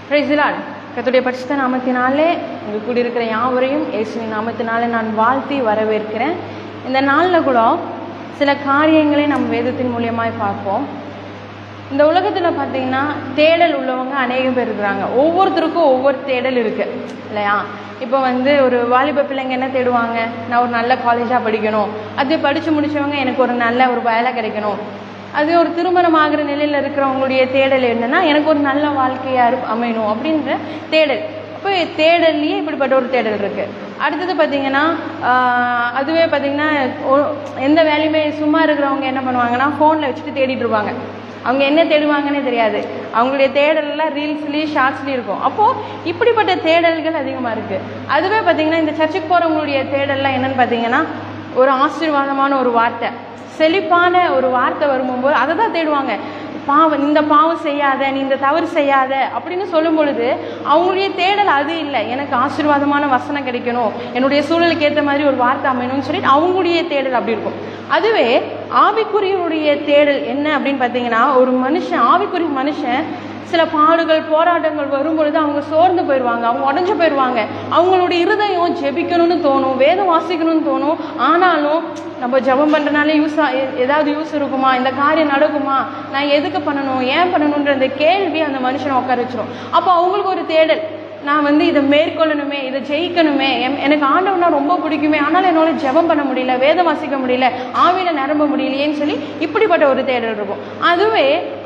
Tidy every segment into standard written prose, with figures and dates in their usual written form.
Praise the Lord. கர்த்தருடைய பரிசுத்த நாமத்தினாலே உங்கள் கூடியிருக்கிற யாவரையும் இயேசுவின் நாமத்தினாலே நான் வாழ்த்தி வரவேற்கிறேன். இந்த நாளில் கூட சில காரியங்களை நம்ம வேதத்தின் மூலியமாக பார்ப்போம். இந்த உலகத்தில் பார்த்தீங்கன்னா தேடல் உள்ளவங்க அநேகம் பேர் இருக்கிறாங்க. ஒவ்வொருத்தருக்கும் ஒவ்வொரு தேடல் இருக்குது இல்லையா? இப்போ ஒரு வாலிப பிள்ளைங்க என்ன தேடுவாங்க? நான் ஒரு நல்ல காலேஜாக படிக்கணும், அது படித்து முடித்தவங்க எனக்கு ஒரு நல்ல ஒரு வேலை கிடைக்கணும். அது ஒரு திருமணம் ஆகிற நிலையில் இருக்கிறவங்களுடைய தேடல் என்னென்னா எனக்கு ஒரு நல்ல வாழ்க்கையாக அமையணும் அப்படின்ற தேடல். அப்போ தேடல்லையே இப்படிப்பட்ட ஒரு தேடல் இருக்குது. அடுத்தது பார்த்திங்கன்னா அதுவே பார்த்திங்கன்னா எந்த வேலையுமே சும்மா இருக்கிறவங்க என்ன பண்ணுவாங்கன்னா ஃபோனில் வச்சுட்டு தேடிட்டு இருப்பாங்க. அவங்க என்ன தேடுவாங்கன்னே தெரியாது. அவங்களுடைய தேடல்லாம் ரீல்ஸ்லேயும் ஷார்ட்ஸ்லேயும் இருக்கும். அப்போது இப்படிப்பட்ட தேடல்கள் அதிகமாக இருக்குது. அதுவே பார்த்திங்கன்னா இந்த சர்ச்சுக்கு போகிறவங்களுடைய தேடல்லாம் என்னென்னு பார்த்தீங்கன்னா ஒரு ஆசீர்வாதமான ஒரு வார்த்தை, செழிப்பான ஒரு வார்த்தை வரும்போது அதை தான் தேடுவாங்க. பாவம், இந்த பாவம் செய்யாத, நீ இந்த தவறு செய்யாத அப்படின்னு சொல்லும் பொழுது அவங்களுடைய தேடல் அது இல்லை. எனக்கு ஆசீர்வாதமான வசனம் கிடைக்கணும், என்னுடைய சூழலுக்கு ஏற்ற மாதிரி ஒரு வார்த்தை அமையணும்னு சொல்லிட்டு அவங்களுடைய தேடல் அப்படி இருக்கும். அதுவே ஆவிக்குரியனுடைய தேடல் என்ன அப்படின்னு பார்த்தீங்கன்னா, ஒரு மனுஷன், ஆவிக்குரிய மனுஷன் சில பாடுகள் போராட்டங்கள் வரும்பொழுது அவங்க சோர்ந்து போயிடுவாங்க, அவங்க உடஞ்சு போயிடுவாங்க. அவங்களுடைய இருதயம் ஜெபிக்கணும்னு தோணும், வேதம் வாசிக்கணும்னு தோணும். ஆனாலும் நம்ம ஜெபம் பண்ணுறனால ஏதாவது யூஸ் இருக்குமா, இந்த காரியம் நடக்குமா, நான் எதுக்கு பண்ணணும், ஏன் பண்ணணுன்ற அந்த கேள்வி அந்த மனுஷனை உட்கார வச்சிடும். அப்போ அவங்களுக்கு ஒரு தேடல், நான் இதை மேற்கொள்ளணுமே, இதை ஜெயிக்கணுமே, எனக்கு ஆண்டவனா ரொம்ப பிடிக்குமே, ஆனாலும் என்னால் ஜெபம் பண்ண முடியல, வேதம் வாசிக்க முடியல, ஆவியில நிரம்ப முடியலையேன்னு சொல்லி இப்படிப்பட்ட ஒரு தேடல் இருக்கும். அதுவே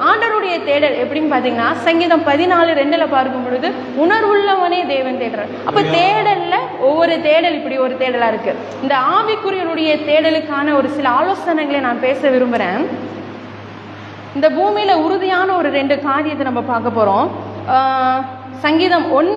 ஆண்டவருடைய தேடல் எப்படின்னு பார்த்தீங்கன்னா சங்கீதம் 14:2 பார்க்கும் பொழுது உணர்வுள்ளவனே தேவன் தேடுறார். அப்போ தேடல்ல ஒவ்வொரு தேடல் இப்படி ஒரு தேடலா இருக்கு. இந்த ஆவிக்குரியனுடைய தேடலுக்கான ஒரு சில ஆலோசனைகளை நான் பேச விரும்புகிறேன். இந்த பூமியில உறுதியான ஒரு 2 காரியத்தை நம்ம பார்க்க போறோம். சங்கீதம் 1